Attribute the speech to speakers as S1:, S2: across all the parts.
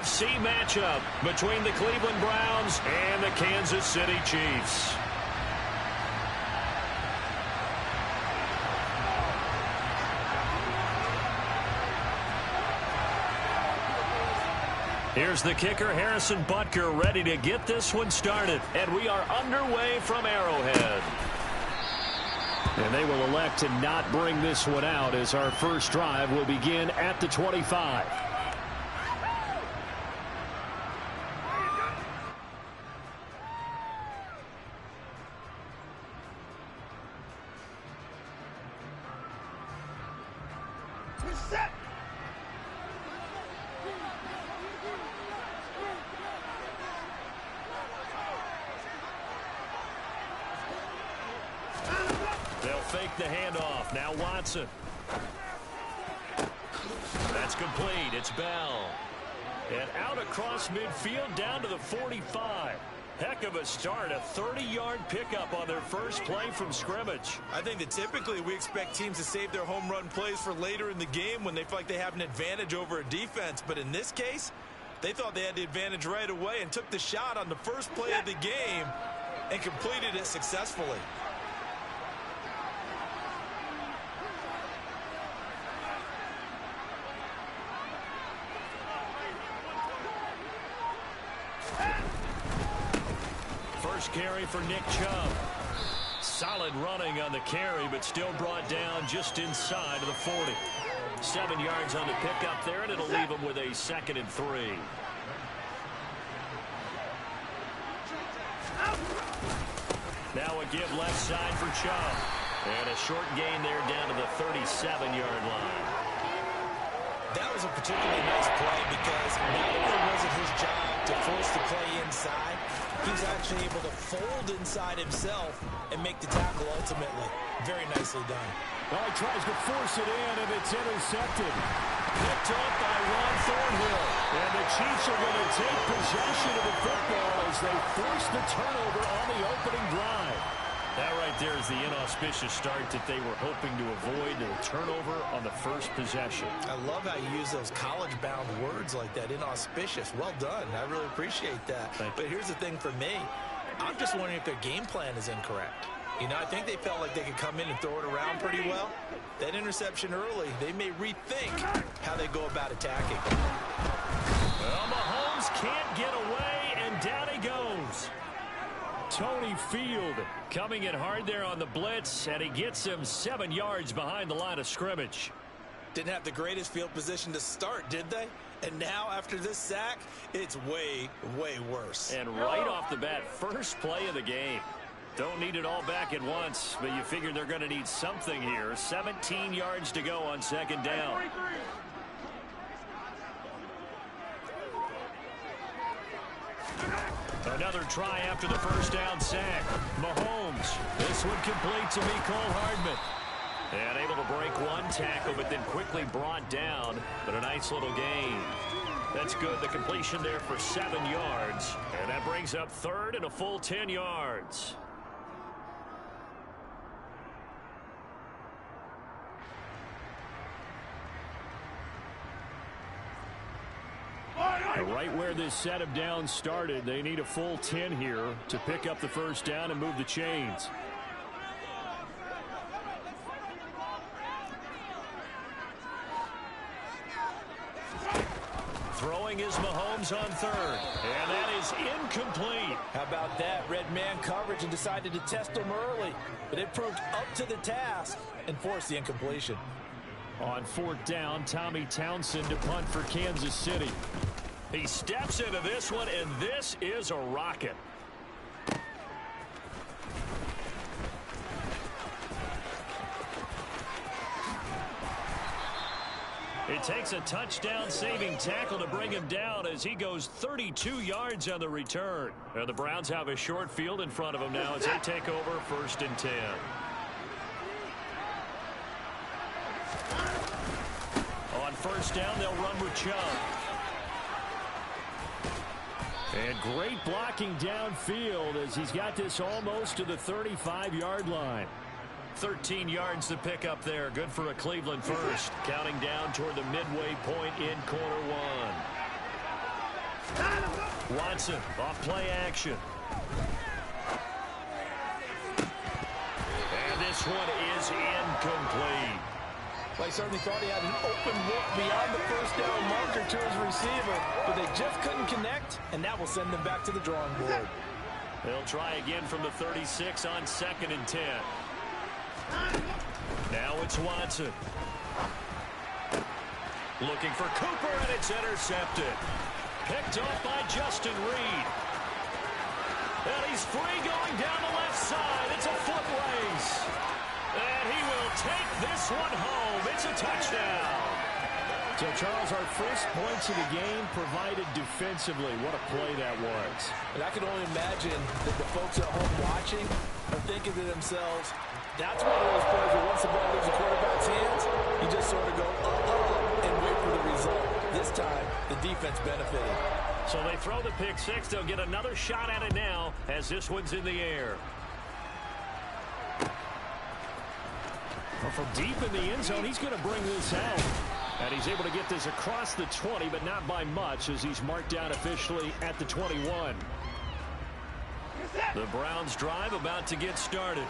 S1: NFC matchup between the Cleveland Browns and the Kansas City Chiefs. Here's the kicker, Harrison Butker, ready to get this one started. And we are underway from Arrowhead. And they will elect to not bring this one out as our first drive will begin at the 25.
S2: Fake the handoff. Now Watson. That's complete. It's Bell. And out across midfield down to the 45. Heck of a start. A 30-yard pickup on their first play from scrimmage.
S3: I think that typically we expect teams to save their home run plays for later in the game when they feel like they have an advantage over a defense. But in this case, they thought they had the advantage right away and took the shot on the first play of the game and completed it successfully.
S2: Carry for Nick Chubb. Solid running on the carry, but still brought down just inside of the 40. 7 yards on the pickup there, and it'll leave him with a 2nd and 3. Now a give left side for Chubb. And a short gain there down to the 37-yard line.
S3: That was a particularly nice play because not only was it his job to force the play inside, he was actually able to fold inside himself and make the tackle ultimately. Very nicely done.
S2: Well, he tries to force it in, and it's intercepted. Picked up by Ron Thornhill. And the Chiefs are going to take possession of the football as they force the turnover on the opening drive. That right there is the inauspicious start that they were hoping to avoid, the turnover on the first possession.
S3: I love how you use those college-bound words like that, inauspicious. Well done. I really appreciate that. But here's the thing for me. I'm just wondering if their game plan is incorrect. You know, I think they felt like they could come in and throw it around pretty well. That interception early, they may rethink how they go about attacking.
S2: Well, Mahomes can't get away, and down he goes. Tony Field coming in hard there on the blitz, and he gets him 7 yards behind the line of scrimmage.
S3: Didn't have the greatest field position to start, did they? And now after this sack, it's way, way worse.
S2: And right off the bat, first play of the game. Don't need it all back at once, but you figure they're going to need something here. 17 yards to go on 2nd down. Another try after the first down sack. Mahomes. This one complete to Mecole Hardman. And able to break one tackle, but then quickly brought down. But a nice little gain. That's good. The completion there for 7 yards. And that brings up 3rd and a full 10 yards. Right where this set of downs started, they need a full 10 here to pick up the first down and move the chains. Throwing is Mahomes on 3rd, and that is incomplete.
S3: How about that? Red man coverage and decided to test him early, but it proved up to the task and forced the incompletion.
S2: On 4th down, Tommy Townsend to punt for Kansas City. He steps into this one, and this is a rocket. It takes a touchdown-saving tackle to bring him down as he goes 32 yards on the return. And the Browns have a short field in front of them now as they take over 1st and 10. On 1st down, they'll run with Chubb. And great blocking downfield as he's got this almost to the 35-yard line. 13 yards to pick up there. Good for a Cleveland first. Counting down toward the midway point in quarter one.
S1: Watson off play action. And this one is incomplete.
S3: Well, he certainly thought he had an open look beyond the first down marker to his receiver, but they just couldn't connect, and that will send them back to the drawing board.
S1: They'll try again from the 36 on 2nd and 10. Now it's Watson. Looking for Cooper, and it's intercepted. Picked off by Justin Reed. And he's free going down the left side. It's a foot race. And he will take this one home. It's a touchdown.
S2: So, Charles, our first points of the game provided defensively. What a play that was.
S3: And I can only imagine that the folks at home watching are thinking to themselves, that's one of those plays where once the ball leaves the quarterback's hands, you just sort of go, and wait for the result. This time, the defense benefited.
S1: So they throw the pick six. They'll get another shot at it now as this one's in the air.
S2: Well, from deep in the end zone, he's going to bring this out. And he's able to get this across the 20, but not by much as he's marked down officially at the 21.
S1: The Browns drive about to get started.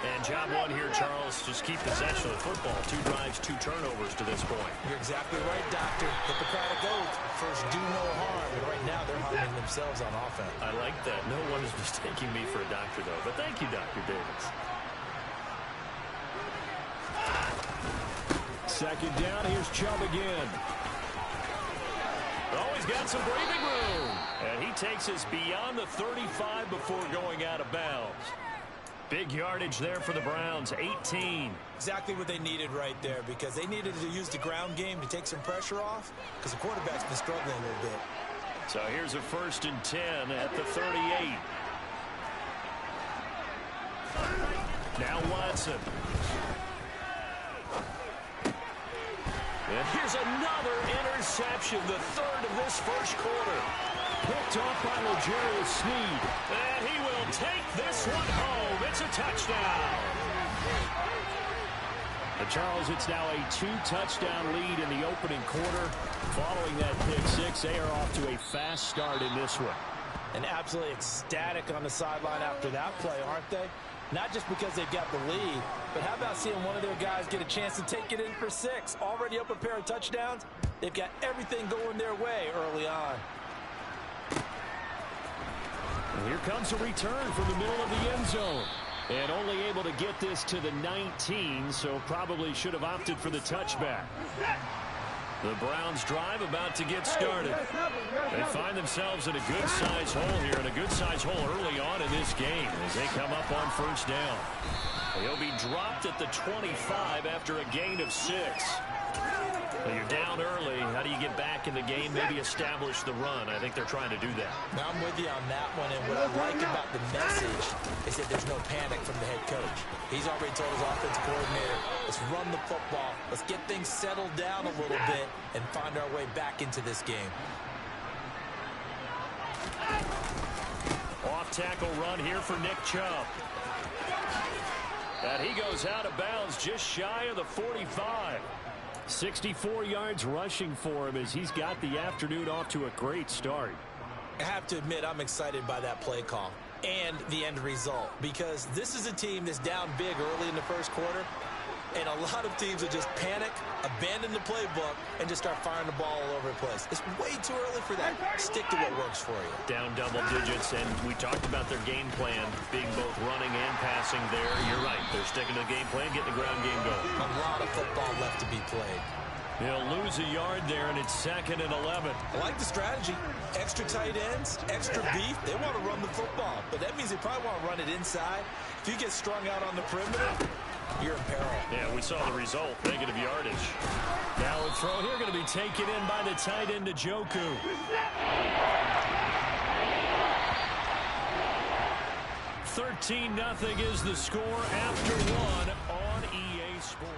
S1: And job one here, Charles, just keep possession of the football. 2 drives, 2 turnovers to this point.
S3: You're exactly right, Doctor. Hippocratic oath. First, do no harm. And right now, they're harming themselves on offense.
S1: I like that. No one is mistaking me for a doctor, though. But thank you, Dr. Davis.
S2: 2nd down. Here's Chubb again.
S1: Oh, he's got some breathing room. And he takes us beyond the 35 before going out of bounds. Big yardage there for the Browns, 18.
S3: Exactly what they needed right there, because they needed to use the ground game to take some pressure off, because the quarterback's been struggling a little bit.
S1: So here's a 1st and 10 at the 38. Now Watson. And here's another interception, the 3rd of this first quarter.
S2: Picked off by L'Jarius Sneed.
S1: And he will take this one home. It's a touchdown.
S2: And Charles, it's now a 2-touchdown lead in the opening quarter. Following that pick six, they are off to a fast start in this one.
S3: And absolutely ecstatic on the sideline after that play, aren't they? Not just because they've got the lead, but how about seeing one of their guys get a chance to take it in for 6? Already up a pair of touchdowns. They've got everything going their way early on.
S2: And here comes a return from the middle of the end zone. And only able to get this to the 19, so probably should have opted for the touchback.
S1: The Browns drive about to get started. They find themselves in a good-sized hole here, and a good-sized hole early on in this game as they come up on 1st down. He'll be dropped at the 25 after a gain of 6. Well, you're down early. How do you get back in the game, maybe establish the run? I think they're trying to do that.
S3: Now, I'm with you on that one, and what I like about the message is that there's no panic from the head coach. He's already told his offensive coordinator, let's run the football, let's get things settled down a little bit and find our way back into this game.
S1: Off-tackle run here for Nick Chubb. And he goes out of bounds just shy of the 45.
S2: 64 yards rushing for him as he's got the afternoon off to a great start.
S3: I have to admit, I'm excited by that play call and the end result, because this is a team that's down big early in the first quarter, and a lot of teams will just panic, abandon the playbook, and just start firing the ball all over the place. It's way too early for that. Stick to what works for you.
S1: Down double digits, and we talked about their game plan being both running and passing there. You're right. They're sticking to the game plan, getting the ground game going.
S3: A lot of football left to be played.
S1: They'll lose a yard there, and it's 2nd and 11.
S3: I like the strategy. Extra tight ends, extra beef. They want to run the football, but that means they probably want to run it inside. If you get strung out on the perimeter, you're in peril.
S1: Yeah, we saw the result. Negative yardage.
S2: Now a throw here going to be taken in by the tight end, Njoku. 13-0 is the score after 1 on EA Sports.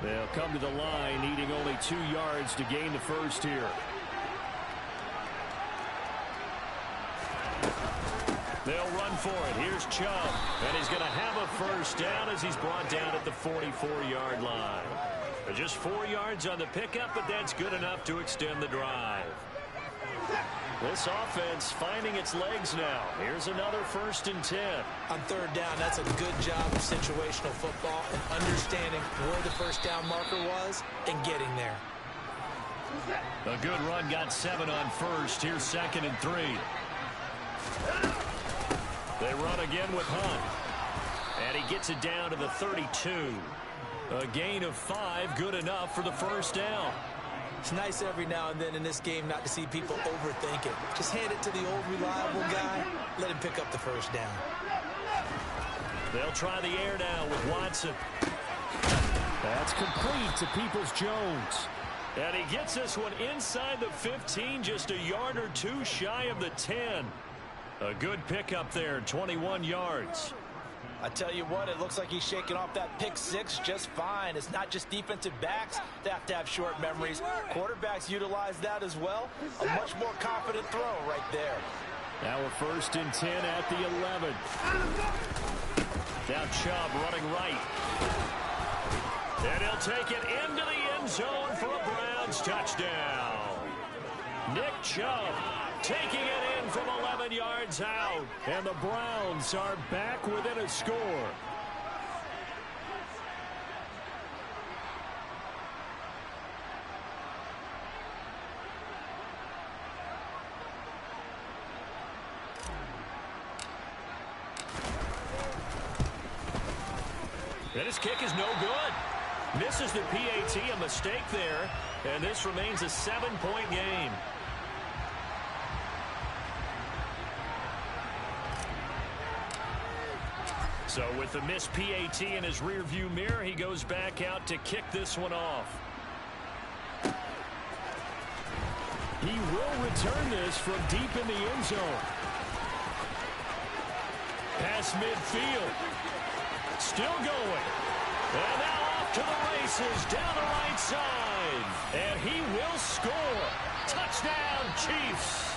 S2: They'll come to the line, needing only 2 yards to gain the first here. They'll run for it. Here's Chubb. And he's going to have a first down as he's brought down at the 44-yard line.
S1: Just 4 yards on the pickup, but that's good enough to extend the drive. This offense finding its legs now. Here's another 1st and 10.
S3: On 3rd down, that's a good job of situational football and understanding where the 1st down marker was and getting there.
S1: A good run got 7 on 1st. Here's 2nd and 3. They run again with Hunt. And he gets it down to the 32. A gain of 5, good enough for the 1st down.
S3: It's nice every now and then in this game not to see people overthink it. Just hand it to the old reliable guy. Let him pick up the 1st down.
S1: They'll try the air now with Watson.
S2: That's complete to Peoples-Jones.
S1: And he gets this one inside the 15, just a yard or 2 shy of the 10. A good pickup there, 21 yards.
S3: I tell you what, it looks like he's shaking off that pick 6 just fine. It's not just defensive backs that have to have short memories. Quarterbacks utilize that as well. A much more confident throw right there.
S1: Now a 1st and 10 at the 11. Now Chubb running right. And he'll take it into the end zone for a Browns touchdown. Nick Chubb taking it in from 11 yards out.
S2: And the Browns are back within a score.
S1: And his kick is no good. Misses the PAT, a mistake there. And this remains a 7-point game. So with the missed PAT in his rearview mirror, he goes back out to kick this one off.
S2: He will return this from deep in the end zone.
S1: Pass midfield. Still going. And now off to the races down the right side. And he will score. Touchdown, Chiefs.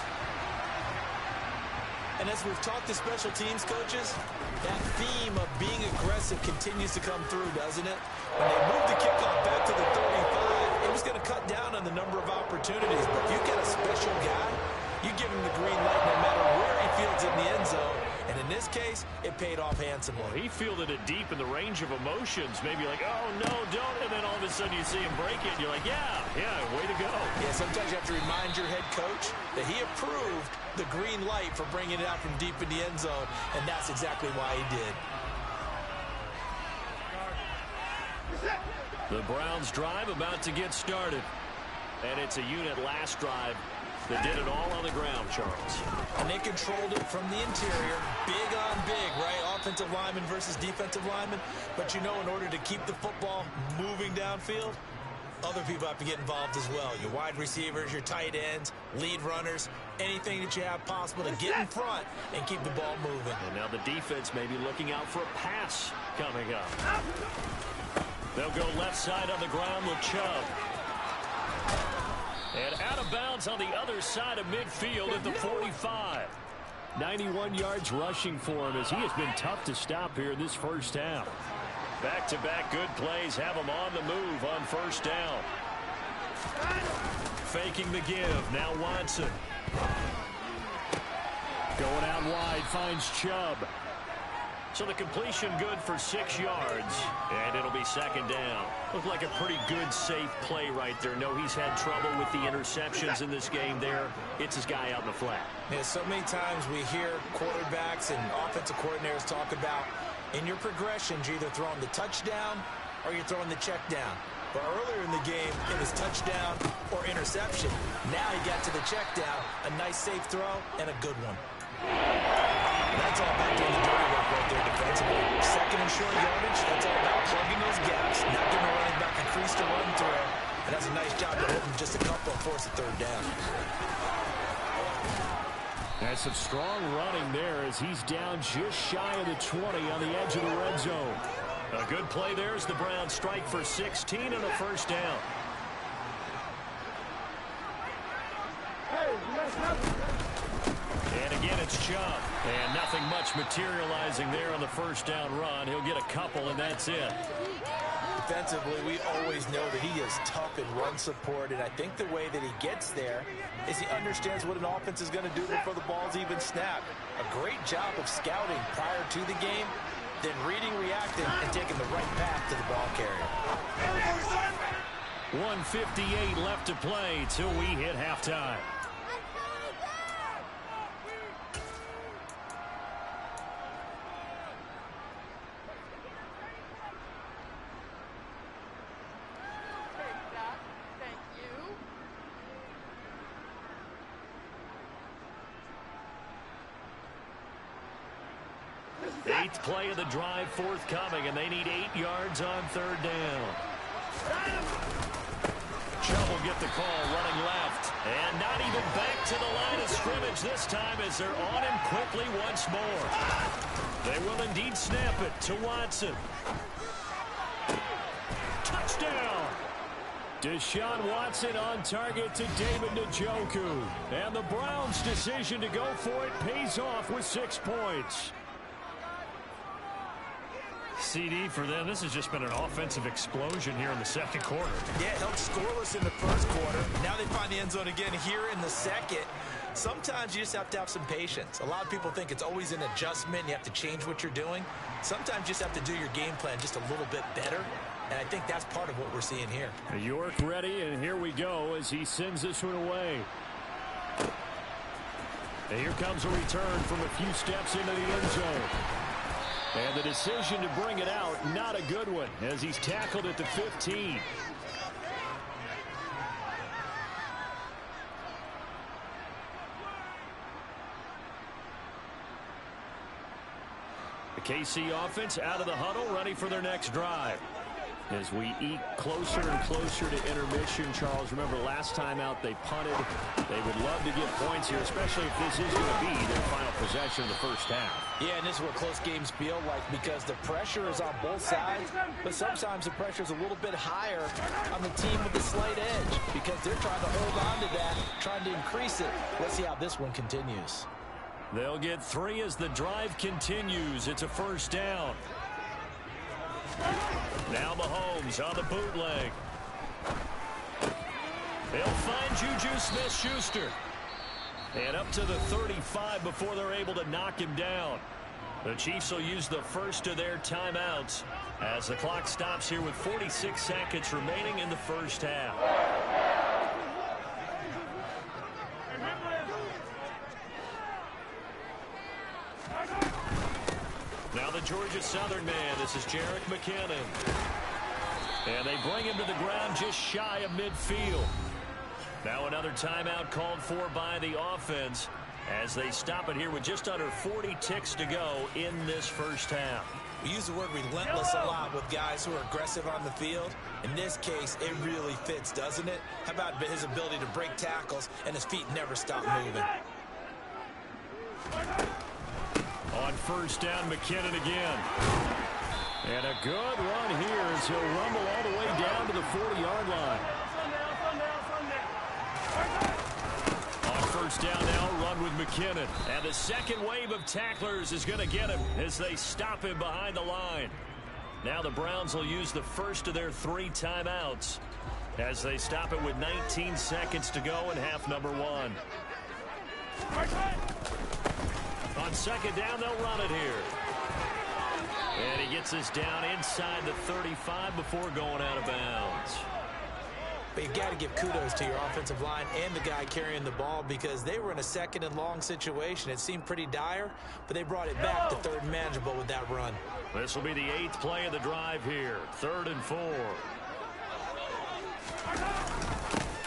S3: And as we've talked to special teams coaches, that theme of being aggressive continues to come through, doesn't it? When they move the kickoff back to the 35, it was going to cut down on the number of opportunities. But if you've got a special guy, you give him the green light no matter where he fields it in the end zone. And in this case, it paid off handsomely.
S1: Well, he fielded it deep in the range of emotions. Maybe like, oh, no, don't. And then all of a sudden you see him break it. And you're like, yeah, way to go.
S3: Yeah, sometimes you have to remind your head coach that he approved the green light for bringing it out from deep in the end zone. And that's exactly why he did.
S1: The Browns drive about to get started. And it's a unit last drive that did it all on the ground, Charles.
S3: And they controlled it from the interior. Big on big, right? Offensive lineman versus defensive lineman. But you know, in order to keep the football moving downfield, other people have to get involved as well. Your wide receivers, your tight ends, lead runners, anything that you have possible to get in front and keep the ball moving.
S1: And now the defense may be looking out for a pass coming up. They'll go left side on the ground with Chubb. And out of bounds on the other side of midfield at the 45.
S2: 91 yards rushing for him as he has been tough to stop here in this 1st half.
S1: Back-to-back good plays have him on the move on 1st down. Faking the give. Now Watson.
S2: Going out wide, finds Chubb.
S1: So the completion good for 6 yards, and it'll be 2nd down. Looked like a pretty good, safe play right there. No, he's had trouble with the interceptions in this game there. It's his guy out in the flat.
S3: Yeah, so many times we hear quarterbacks and offensive coordinators talk about in your progressions, you're either throwing the touchdown or you're throwing the check down. But earlier in the game, it was touchdown or interception. Now he got to the check down, a nice safe throw, and a good one. That's all about doing the dirty work right there defensively. 2nd and short yardage, that's all about plugging those gaps, not giving a running back a crease to run through. And that's a nice job to hold him just a couple and force a 3rd down.
S2: That's some strong running there as he's down just shy of the 20 on the edge of the red zone.
S1: A good play there as the Browns strike for 16 and a 1st down. And again, it's Chubb. And nothing much materializing there on the 1st down run. He'll get a couple, and that's it.
S3: defensively, we always know that he is tough in run support, and I think the way that he gets there is he understands what an offense is going to do before the ball's even snapped. A great job of scouting prior to the game, then reading, reacting, and taking the right path to the ball carrier.
S1: 1:58 left to play till we hit halftime. Eighth play of the drive forthcoming, and they need 8 yards on third down. Chubb will get the call running left. And not even back to the line of scrimmage this time as they're on him quickly once more. They will indeed snap it to Watson. Touchdown! Deshaun Watson on target to David Njoku. And the Browns' decision to go for it pays off with 6 points. CD for them, this has just been an offensive explosion here in the second quarter.
S3: Yeah, held scoreless in the first quarter. Now they find the end zone again here in the second. Sometimes you just have to have some patience. A lot of people think it's always an adjustment. You have to change what you're doing. Sometimes you just have to do your game plan just a little bit better. And I think that's part of what we're seeing here.
S1: York ready, and here we go as he sends this one away. And here comes a return from a few steps into the end zone. And the decision to bring it out, not a good one, as he's tackled at the 15. The KC offense out of the huddle, ready for their next drive. As we eke closer and closer to intermission, Charles, remember last time out they punted. They would love to get points here, especially if this is going to be their final possession of the first half.
S3: Yeah, and this is what close games feel like because the pressure is on both sides, but sometimes the pressure is a little bit higher on the team with the slight edge because they're trying to hold on to that, trying to increase it. Let's see how this one continues.
S1: They'll get 3 as the drive continues. It's a first down. Now Mahomes on the bootleg. They'll find Juju Smith-Schuster. And up to the 35 before they're able to knock him down. The Chiefs will use the first of their timeouts as the clock stops here with 46 seconds remaining in the first half. Now the Georgia Southern man, this is Jerick McKinnon. And they bring him to the ground just shy of midfield. Now another timeout called for by the offense as they stop it here with just under 40 ticks to go in this first half.
S3: We use the word relentless a lot with guys who are aggressive on the field. In this case, it really fits, doesn't it? How about his ability to break tackles and his feet never stop moving?
S1: On first down, McKinnon again. And a good run here as he'll rumble all the way down to the 40-yard line. On first down now, run with McKinnon. And the second wave of tacklers is going to get him as they stop him behind the line. Now the Browns will use the first of their 3 timeouts as they stop it with 19 seconds to go in half number 1. On second down, they'll run it here. And he gets us down inside the 35 before going out of bounds.
S3: But you've got to give kudos to your offensive line and the guy carrying the ball because they were in a second and long situation. It seemed pretty dire, but they brought it back to third and manageable with that run.
S1: This will be the 8th play of the drive here. 3rd and 4.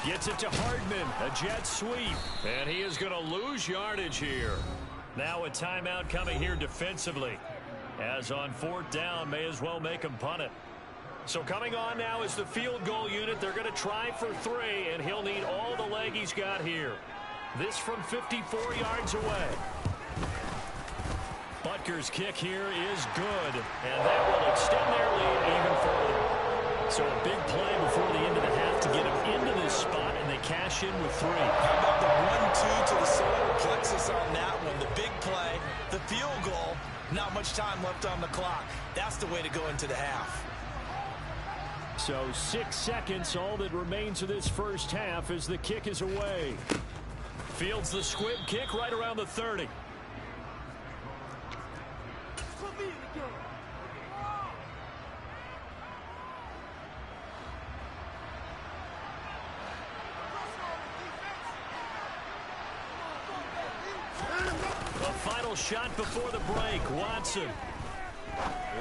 S1: Gets it to Hardman, a jet sweep. And he is going to lose yardage here. Now a timeout coming here defensively. As on 4th down, may as well make him punt it. So coming on now is the field goal unit. They're going to try for 3, and he'll need all the leg he's got here. This from 54 yards away. Butker's kick here is good, and that will extend their lead even further. So a big play before the end of the half to get him into this spot, and they cash in with 3.
S3: How about the 1-2 to the solar plexus on that one? The big play, the field goal, not much time left on the clock. That's the way to go into the half.
S2: So 6 seconds, all that remains of this first half as the kick is away.
S1: Fields the squib kick right around the 30. The final shot before the break. Watson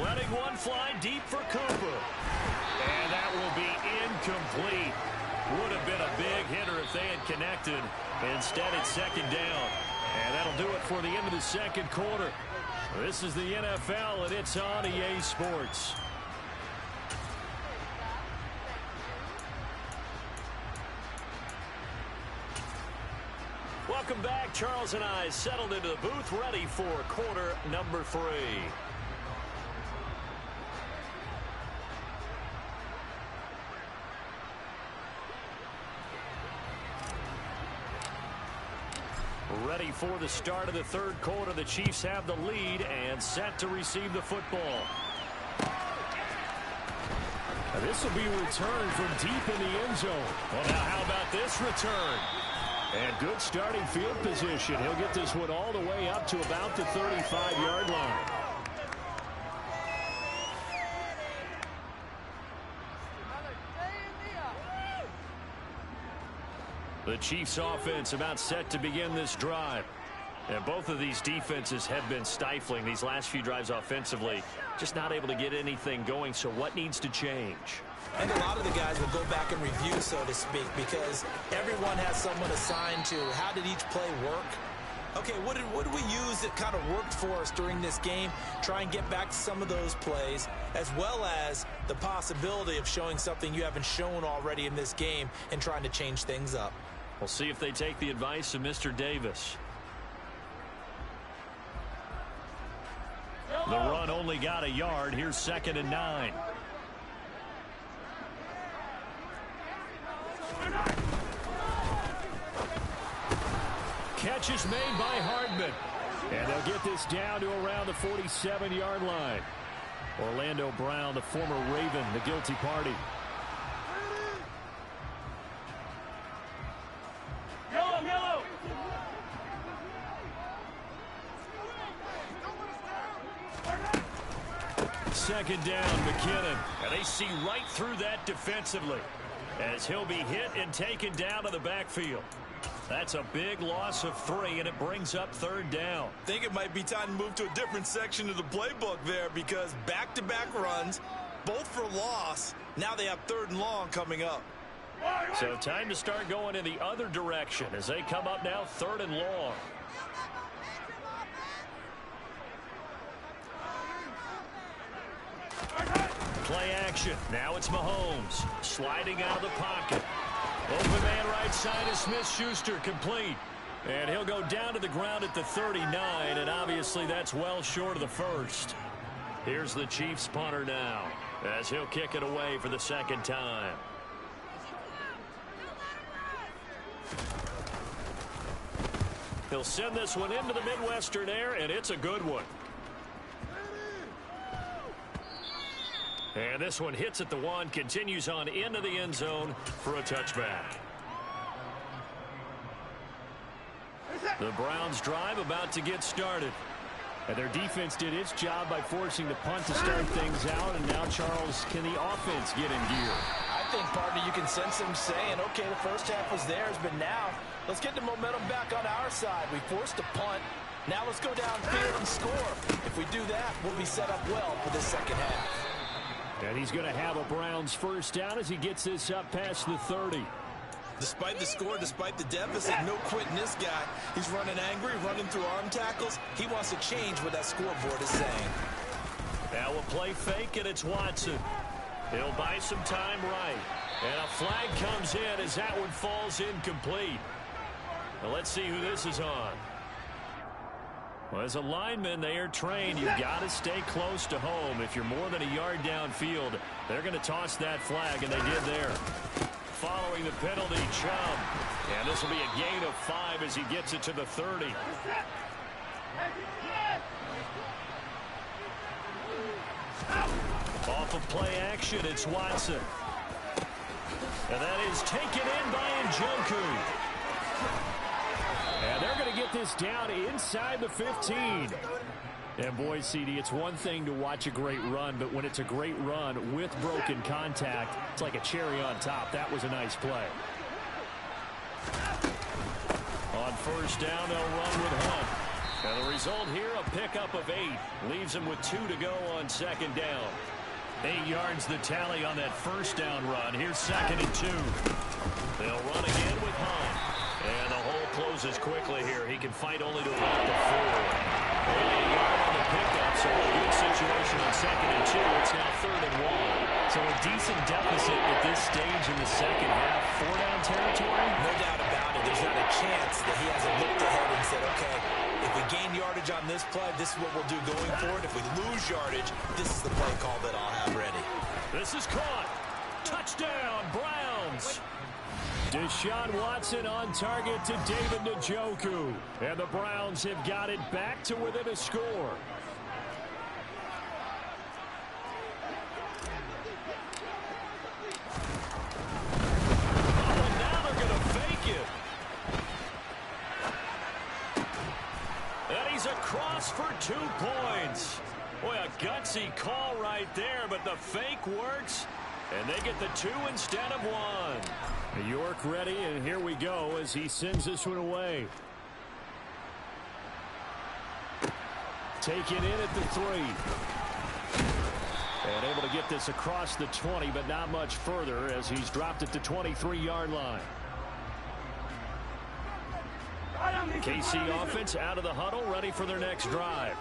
S1: letting one fly deep for Cooper. And that will be incomplete. Would have been a big hitter if they had connected. Instead, it's second down. And that'll do it for the end of the second quarter. This is the NFL, and it's on EA Sports. Welcome back. Charles and I settled into the booth, ready for quarter number 3. Ready for the start of the third quarter. The Chiefs have the lead and set to receive the football.
S2: Now this will be returned from deep in the end zone.
S1: Well, now how about this return?
S2: And good starting field position. He'll get this one all the way up to about the 35-yard line.
S1: The Chiefs offense about set to begin this drive. And both of these defenses have been stifling these last few drives offensively. Just not able to get anything going. So what needs to change?
S3: And a lot of the guys will go back and review, so to speak, because everyone has someone assigned to how did each play work. Okay, what did we use that kind of worked for us during this game? Try and get back to some of those plays, as well as the possibility of showing something you haven't shown already in this game and trying to change things up.
S1: We'll see if they take the advice of Mr. Davis. The run only got a yard. Here's 2nd and 9.
S2: Catch is made by Hardman. And they'll get this down to around the 47-yard line. Orlando Brown, the former Raven, the guilty party.
S4: Yellow.
S1: 2nd down, McKinnon. And they see right through that defensively as he'll be hit and taken down to the backfield. That's a big loss of 3, and it brings up 3rd down.
S3: I think it might be time to move to a different section of the playbook there, because back-to-back runs, both for loss. Now they have 3rd and long coming up.
S1: So time to start going in the other direction as they come up now 3rd and long. Play action. Now it's Mahomes sliding out of the pocket. Open man right side is Smith-Schuster, complete. And he'll go down to the ground at the 39, and obviously that's well short of the first. Here's the Chiefs punter now as he'll kick it away for the 2nd time. He'll send this one into the Midwestern air, and it's a good one. And this one hits at the 1, continues on into the end zone for a touchback. The Browns drive about to get started.
S2: And their defense did its job by forcing the punt to start things out. And now, Charles, can the offense get in gear?
S3: I think, partner, you can sense them saying, okay, the first half was theirs, but now let's get the momentum back on our side. We forced a punt. Now let's go downfield and score. If we do that, we'll be set up well for the second half.
S2: And he's going to have a Browns first down as he gets this up past the 30.
S3: Despite the score, despite the deficit, no quitting this guy. He's running angry, running through arm tackles. He wants to change what that scoreboard is saying.
S1: Now we'll play fake, and it's Watson. He'll buy some time right. And a flag comes in as that one falls incomplete. Now let's see who this is on. Well, as a lineman, they are trained. You've got to stay close to home. If you're more than a yard downfield, they're going to toss that flag, and they did there. Following the penalty, Chubb. And this will be a gain of 5 as he gets it to the 30. Off of play action, it's Watson. And that is taken in by Njoku. And they're going to get this down inside the 15. And boy, CD, it's one thing to watch a great run, but when it's a great run with broken contact, it's like a cherry on top. That was a nice play. On first down, they'll run with Hunt. And the result here, a pickup of 8. Leaves them with 2 to go on second down. 8 yards the tally on that first down run. Here's 2nd and 2. They'll run again with Hunt. And the hole closes quickly here. He can fight only to about the 4. And a yard on the pickup, so a good situation on 2nd and 2. It's now 3rd and 1. So a decent deficit at this stage in the second half. 4-down territory?
S3: No doubt about it. There's not a chance that he hasn't looked ahead and said, okay, if we gain yardage on this play, this is what we'll do going forward. If we lose yardage, this is the play call that I'll have ready.
S1: This is caught. Touchdown, Browns. Deshaun Watson on target to David Njoku. And the Browns have got it back to within a score. Oh, and now they're going to fake it. And he's across for 2 points. Boy, a gutsy call right there, but the fake works. And they get the 2 instead of 1. York ready, and here we go as he sends this one away. Taken in at the 3. And able to get this across the 20, but not much further as he's dropped at the 23-yard line. KC offense out of the huddle, ready for their next drive.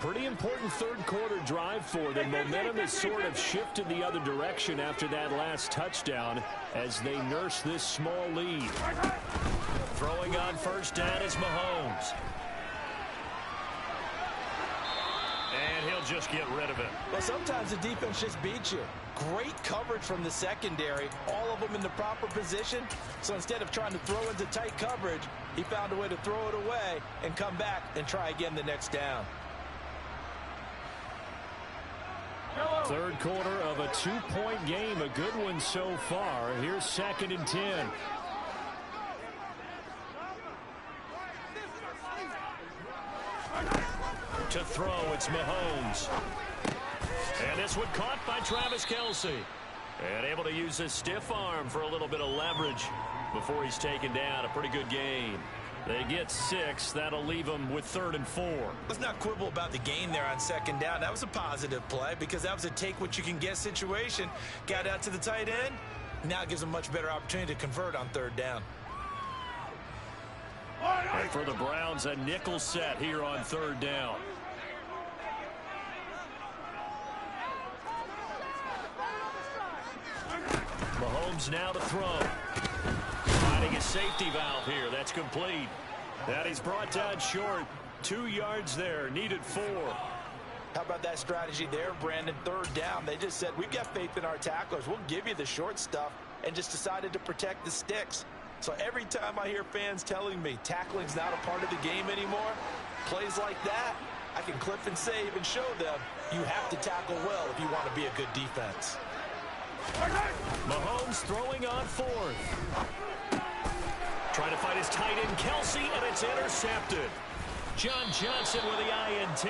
S1: Pretty important third-quarter drive for them. Momentum has sort of shifted the other direction after that last touchdown as they nurse this small lead. Throwing on first down is Mahomes. And he'll just get rid of it.
S3: Well, sometimes the defense just beats you. Great coverage from the secondary, all of them in the proper position. So instead of trying to throw into tight coverage, he found a way to throw it away and come back and try again the next down.
S1: Third quarter of a 2-point game, a good one so far. Here's 2nd and 10. To throw, it's Mahomes. And this one caught by Travis Kelce. And able to use his stiff arm for a little bit of leverage before he's taken down. A pretty good gain. They get 6. That'll leave them with 3rd and 4.
S3: Let's not quibble about the gain there on 2nd down. That was a positive play because that was a take-what-you-can-get situation. Got out to the tight end. Now it gives them a much better opportunity to convert on 3rd down.
S1: And for the Browns, a nickel set here on 3rd down. Mahomes now to throw. Finding a safety valve here. That's complete. That he's brought down short. 2 yards there. Needed 4.
S3: How about that strategy there, Brandon? 3rd down. They just said, we've got faith in our tacklers. We'll give you the short stuff, and just decided to protect the sticks. So every time I hear fans telling me tackling's not a part of the game anymore, plays like that, I can clip and save and show them you have to tackle well if you want to be a good defense.
S1: Mahomes throwing on 4th. Trying to find his tight end, Kelce, and it's intercepted. John Johnson with the INT.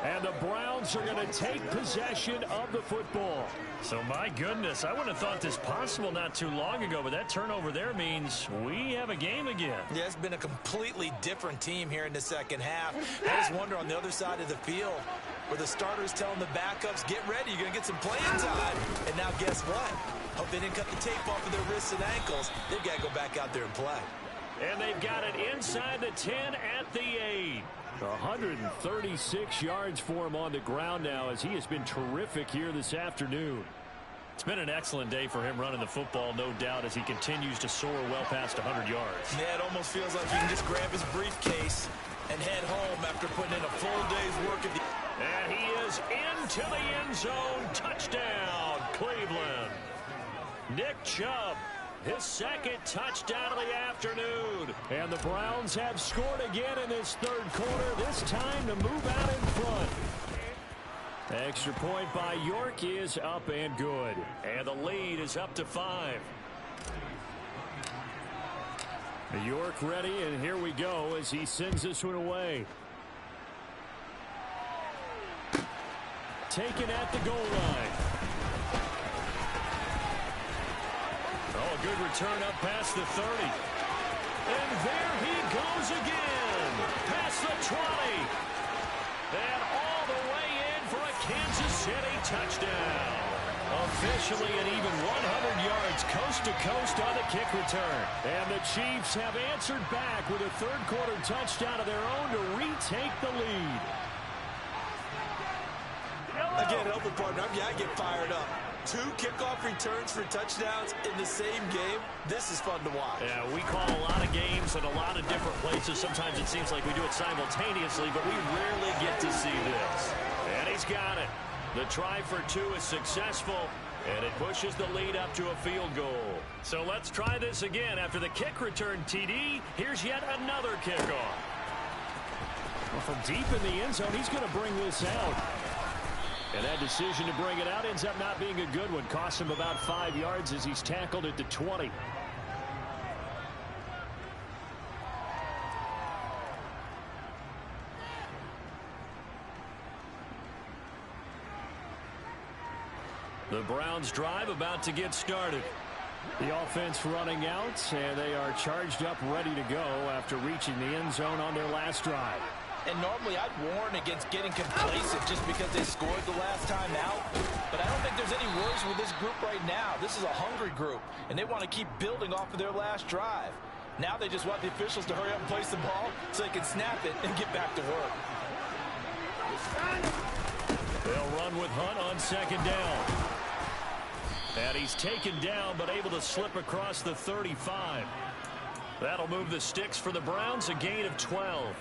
S1: And the Browns are going to take possession of the football. So, my goodness, I wouldn't have thought this possible not too long ago, but that turnover there means we have a game again.
S3: Yeah, it's been a completely different team here in the second half. I just wonder on the other side of the field where the starters telling the backups, get ready, you're going to get some playing time. And now guess what? Hope they didn't cut the tape off of their wrists and ankles. They've got to go back out there and play.
S1: And they've got it inside the 10 at the 8. 136 yards for him on the ground now as he has been terrific here this afternoon. It's been an excellent day for him running the football, no doubt, as he continues to soar well past 100 yards.
S3: Yeah, it almost feels like he can just grab his briefcase and head home after putting in a full day's work at the...
S1: And he is into the end zone. Touchdown, Cleveland. Nick Chubb, his 2nd touchdown of the afternoon. And the Browns have scored again in this 3rd quarter, this time to move out in front. Extra point by York is up and good. And the lead is up to 5. York ready, and here we go as he sends this one away. Taken at the goal line. Oh, a good return up past the 30. And there he goes again. Past the 20. And all the way in for a Kansas City touchdown. Officially an even 100 yards coast to coast on the kick return. And the Chiefs have answered back with a third-quarter touchdown of their own to retake the lead.
S3: Again, help it, partner. I get fired up. 2 kickoff returns for touchdowns in the same game. This is fun to watch.
S1: Yeah, we call a lot of games in a lot of different places. Sometimes it seems like we do it simultaneously, but we rarely get to see this. And he's got it. The try for 2 is successful, and it pushes the lead up to a field goal. So let's try this again. After the kick return, TD, here's yet another kickoff. Well, from deep in the end zone, he's going to bring this out. And that decision to bring it out ends up not being a good one. Costs him about 5 yards as he's tackled at the 20. The Browns drive about to get started. The offense running out, and they are charged up, ready to go after reaching the end zone on their last drive.
S3: And normally I'd warn against getting complacent just because they scored the last time out. But I don't think there's any worries with this group right now. This is a hungry group, and they want to keep building off of their last drive. Now they just want the officials to hurry up and place the ball so they can snap it and get back to work.
S1: They'll run with Hunt on second down. And he's taken down but able to slip across the 35. That'll move the sticks for the Browns, a gain of 12.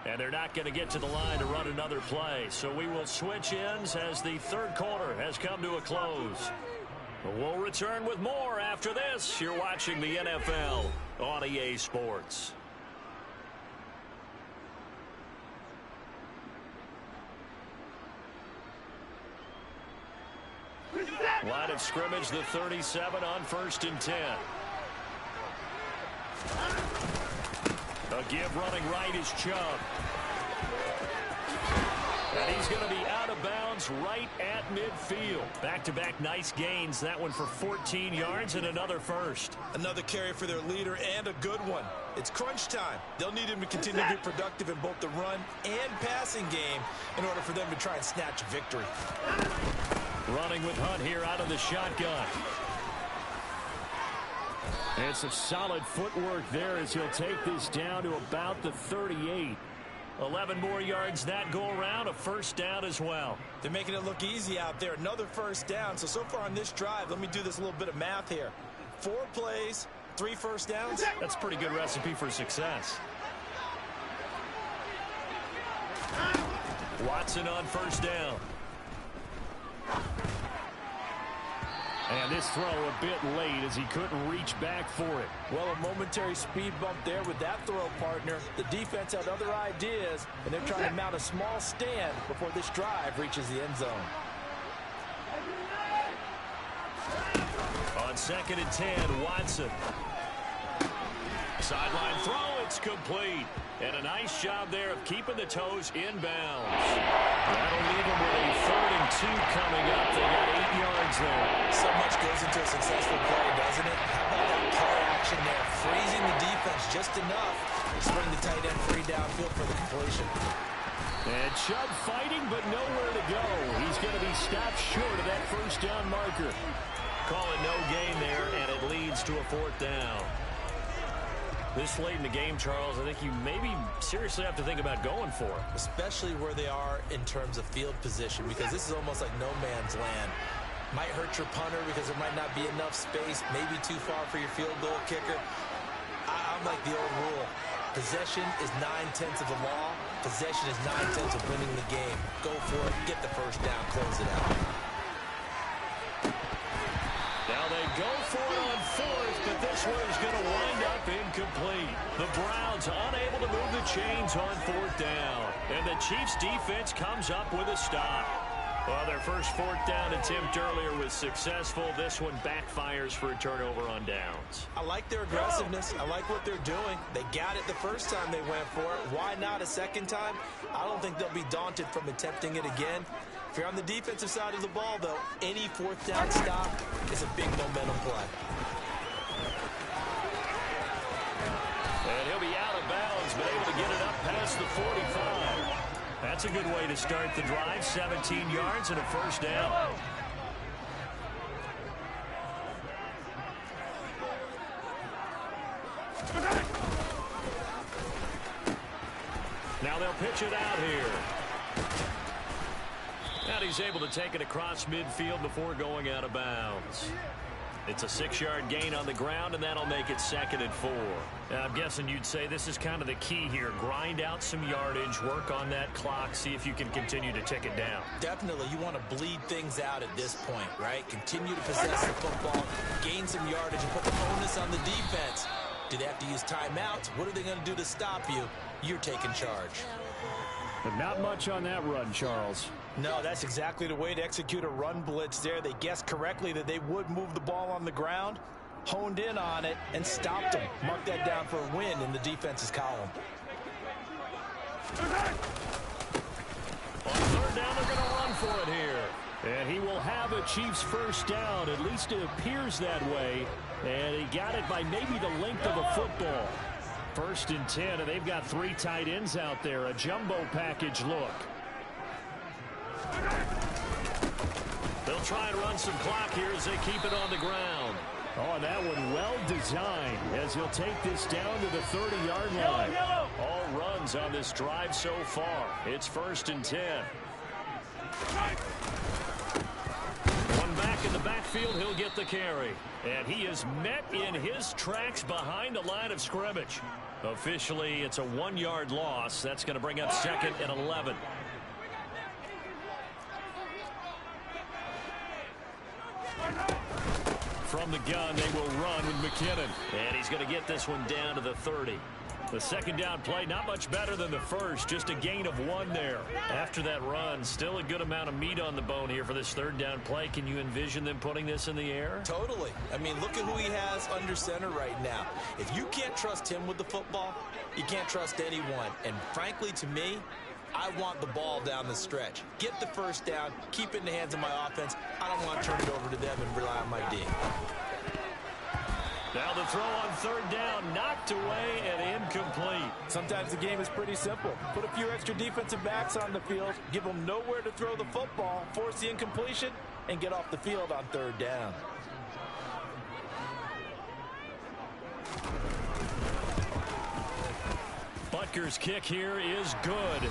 S1: And they're not going to get to the line to run another play. So we will switch ends as the third quarter has come to a close. We'll return with more after this. You're watching the NFL on EA Sports. Line of scrimmage, the 37 on 1st and 10. A give running right is Chubb. And he's going to be out of bounds right at midfield. Back-to-back nice gains. That one for 14 yards and another first.
S3: Another carry for their leader and a good one. It's crunch time. They'll need him to continue to be productive in both the run and passing game in order for them to try and snatch a victory.
S1: Running with Hunt here out of the shotgun. And some solid footwork there as he'll take this down to about the 38. 11 more yards that go around, a first down as well.
S3: They're making it look easy out there. Another first down. So far on this drive, let me do this little bit of math here. 4 plays, 3 first downs.
S1: That's a pretty good recipe for success. Watson on first down. And this throw a bit late as he couldn't reach back for it.
S3: Well, a momentary speed bump there with that throw, partner. The defense had other ideas, and they're trying to mount a small stand before this drive reaches the end zone.
S1: On 2nd and 10, Watson. Sideline throw, it's complete. And a nice job there of keeping the toes inbounds. That'll leave them with a 3rd and 2 coming up. They got 8 yards there.
S3: So much goes into a successful play, doesn't it? How about that play action there? Freezing the defense just enough to bring the tight end free downfield for the completion.
S1: And Chubb fighting, but nowhere to go. He's going to be stopped short of that first down marker. Call it no gain there, and it leads to a 4th down. This late in the game, Charles, I think you maybe seriously have to think about going for it.
S3: Especially where they are in terms of field position, because this is almost like no man's land. Might hurt your punter because there might not be enough space, maybe too far for your field goal kicker. I'm like the old rule. Possession is 9/10 of the law. Possession is 9/10 of winning the game. Go for it, get the first down, close it out.
S1: Now they go for it on 4th, but this one is going to wind up incomplete. The Browns unable to move the chains on 4th down. And the Chiefs defense comes up with a stop. Well, their first fourth down attempt earlier was successful. This one backfires for a turnover on downs.
S3: I like their aggressiveness. I like what they're doing. They got it the first time they went for it. Why not a second time? I don't think they'll be daunted from attempting it again. If you're on the defensive side of the ball, though, any fourth down stop is a big momentum play.
S1: And he'll be out of bounds, but able to get it up past the 45. That's a good way to start the drive. 17 yards and a first down. Now they'll pitch it out here. And he's able to take it across midfield before going out of bounds. It's a 6-yard gain on the ground, and that'll make it 2nd and 4. I'm guessing you'd say this is kind of the key here. Grind out some yardage, work on that clock, see if you can continue to tick it down.
S3: Definitely. You want to bleed things out at this point, right? Continue to possess the football, gain some yardage, and put the onus on the defense. Do they have to use timeouts? What are they going to do to stop you? You're taking charge.
S2: But not much on that run, Charles.
S3: No, that's exactly the way to execute a run blitz there. They guessed correctly that they would move the ball on the ground, honed in on it, and stopped them. Mark that down for a win in the defense's column.
S1: On third down, they're going to run for it here. And he will have a Chiefs first down. At least it appears that way. And he got it by maybe the length of a football. 1st and 10, and they've got 3 tight ends out there. A jumbo package look. They'll try and run some clock here as they keep it on the ground.
S2: Oh, that one well designed as he'll take this down to the 30-yard line.
S1: All runs on this drive so far. It's 1st and 10. One back in the backfield, he'll get the carry. And he is met in his tracks behind the line of scrimmage. Officially, it's a 1-yard loss. That's going to bring up 2nd and 11. From the gun, they will run with McKinnon. And he's going to get this one down to the 30. The second down play, not much better than the first. Just a gain of 1 there. After that run, still a good amount of meat on the bone here for this third down play. Can you envision them putting this in the air?
S3: Totally. I mean, look at who he has under center right now. If you can't trust him with the football, you can't trust anyone. And frankly, to me, I want the ball down the stretch. Get the first down, keep it in the hands of my offense. I don't want to turn it over to them and rely on my D.
S1: Now the throw on third down, knocked away and incomplete.
S3: Sometimes the game is pretty simple. Put a few extra defensive backs on the field, give them nowhere to throw the football, force the incompletion, and get off the field on third down.
S1: Butker's kick here is good.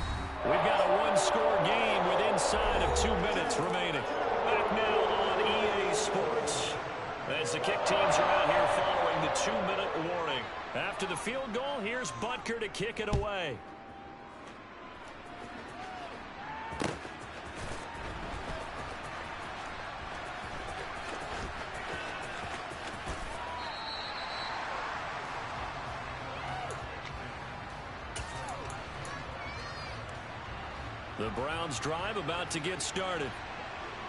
S1: We've got a one-score game with inside of 2 minutes remaining. Back now on EA Sports. As the kick teams are out here following the 2-minute warning. After the field goal, here's Butker to kick it away. The Browns drive about to get started.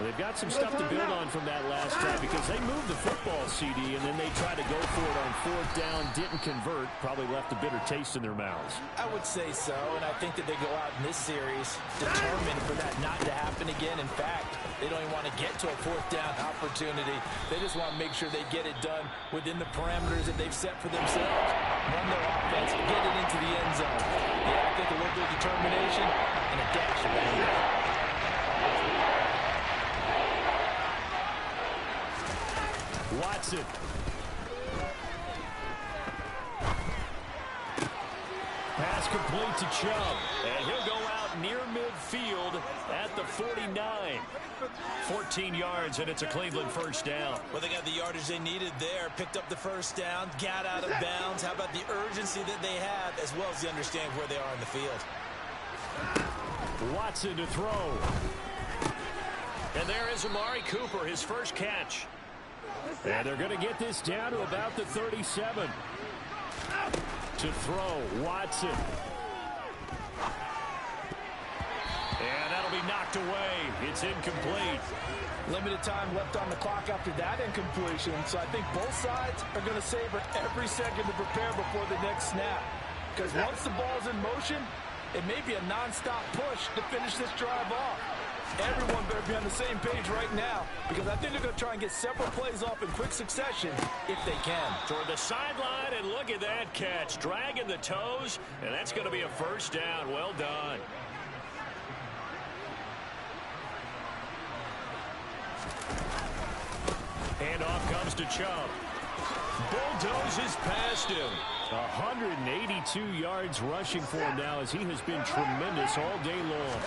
S2: They've got some stuff to build on from that last drive because they moved the football, CD, and then they tried to go for it on fourth down, didn't convert, probably left a bitter taste in their mouths.
S3: I would say so, and I think that they go out in this series determined for that not to happen again. In fact, they don't even want to get to a fourth down opportunity. They just want to make sure they get it done within the parameters that they've set for themselves. Run their offense, get it into the end zone. Yeah, I think a little bit of determination and a dash of anger.
S2: Watson.
S1: Pass complete to Chubb. And he'll go out near midfield at the 49. 14 yards, and it's a Cleveland first down.
S3: Well, they got the yardage they needed there. Picked up the first down, got out of bounds. How about the urgency that they have, as well as the understanding where they are in the field.
S1: Watson to throw. And there is Amari Cooper, his first catch.
S2: And they're going to get this down to about the 37. To throw, Watson.
S1: And that'll be knocked away. It's incomplete.
S3: Limited time left on the clock after that incompletion, so I think both sides are going to savor every second to prepare before the next snap. Because once the ball's in motion, it may be a non-stop push to finish this drive off. Everyone better be on the same page right now, because I think they're going to try and get several plays off in quick succession if they can.
S1: Toward the sideline, and look at that catch. Dragging the toes, and that's going to be a first down. Well done. Handoff comes to Chubb. Bulldozes past him. 182 yards rushing for him now, as he has been tremendous all day long.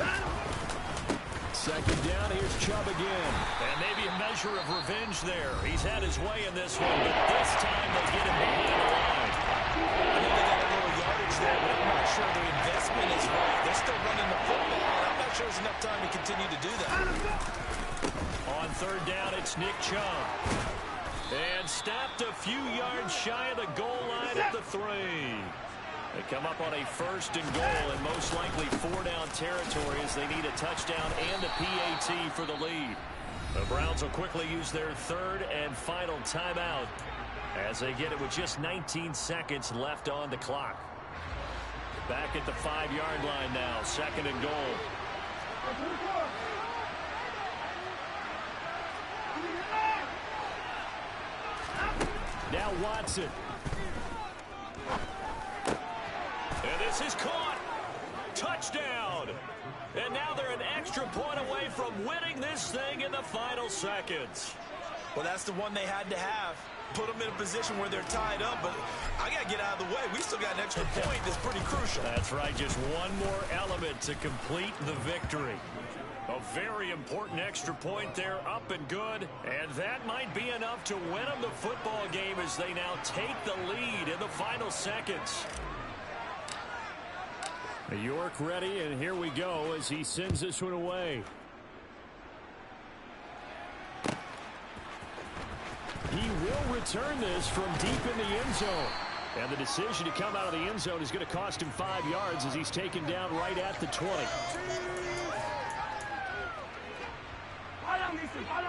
S1: Second down, here's Chubb again. And maybe a measure of revenge there. He's had his way in this one, but this time they get him behind the line.
S3: I know they got a little yardage there, but I'm not sure the investment is right. They're still running the football, and I'm not sure there's enough time to continue to do that.
S1: On third down, it's Nick Chubb. And stopped a few yards shy of the goal line at the 3. They come up on a first and goal, and most likely 4-down territory as they need a touchdown and a PAT for the lead. The Browns will quickly use their third and final timeout as they get it with just 19 seconds left on the clock. Back at the 5-yard line now, second and goal. Now Watson. And this is caught. Touchdown. And now they're an extra point away from winning this thing in the final seconds.
S3: Well, that's the one they had to have. Put them in a position where they're tied up, but I got to get out of the way. We still got an extra point that's pretty crucial.
S1: That's right. Just one more element to complete the victory. A very important extra point there, up and good. And that might be enough to win them the football game as they now take the lead in the final seconds. York ready, and here we go as he sends this one away. He will return this from deep in the end zone. And the decision to come out of the end zone is going to cost him 5 yards as he's taken down right at the 20.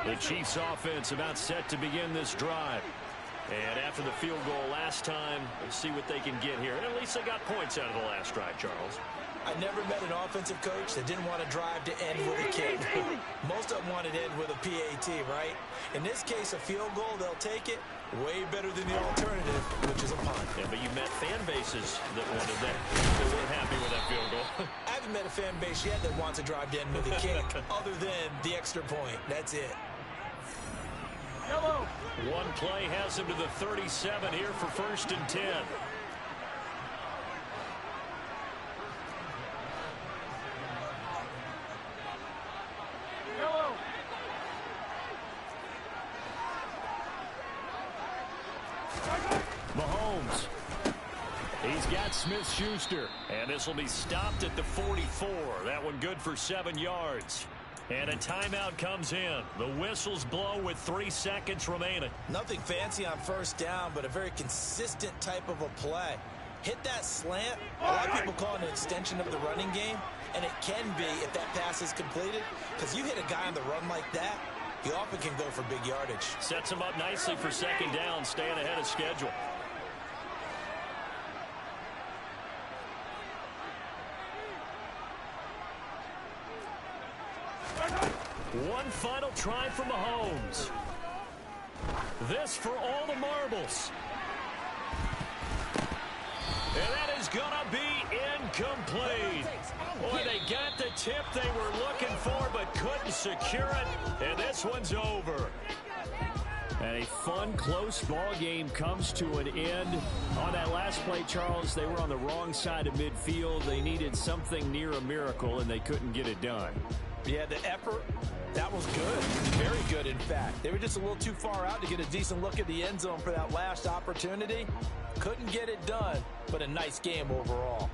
S1: The Chiefs offense about set to begin this drive. And after the field goal last time, we'll see what they can get here. And at least they got points out of the last drive, Charles.
S3: I never met an offensive coach that didn't want to drive to end with a kick. Most of them wanted to end with a PAT, right? In this case, a field goal, they'll take it. Way better than the alternative, which is a punt.
S1: Yeah, but you met fan bases that wanted that. They weren't happy with that field goal.
S3: I haven't met a fan base yet that wants to drive to end with a kick other than the extra point. That's it.
S4: Yellow.
S1: One play has him to the 37 here for 1st and 10.
S4: Yellow.
S1: Mahomes. He's got Smith-Schuster. And this will be stopped at the 44. That one good for 7 yards. And a timeout comes in. The whistles blow with 3 seconds remaining.
S3: Nothing fancy on first down, but a very consistent type of a play. Hit that slant. A lot of people call it an extension of the running game, and it can be if that pass is completed, because you hit a guy on the run like that, he often can go for big yardage.
S1: Sets him up nicely for second down, staying ahead of schedule. One final try for Mahomes. This for all the marbles. And that is going to be incomplete. Boy, they got the tip they were looking for but couldn't secure it. And this one's over. And a fun, close ball game comes to an end. On that last play, Charles, they were on the wrong side of midfield. They needed something near a miracle, and they couldn't get it done.
S3: Yeah, the effort, that was good. Very good, in fact. They were just a little too far out to get a decent look at the end zone for that last opportunity. Couldn't get it done, but a nice game overall.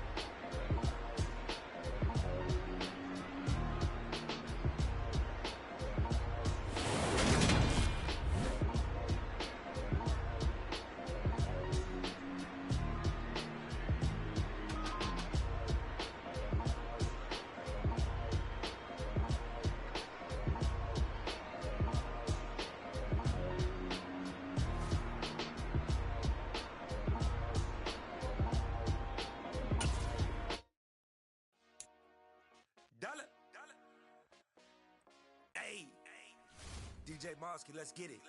S5: DJ Mosky, let's get it.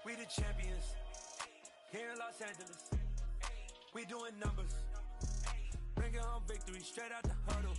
S5: We the champions here in Los Angeles. We doing numbers. Bringing home victory straight out the huddle.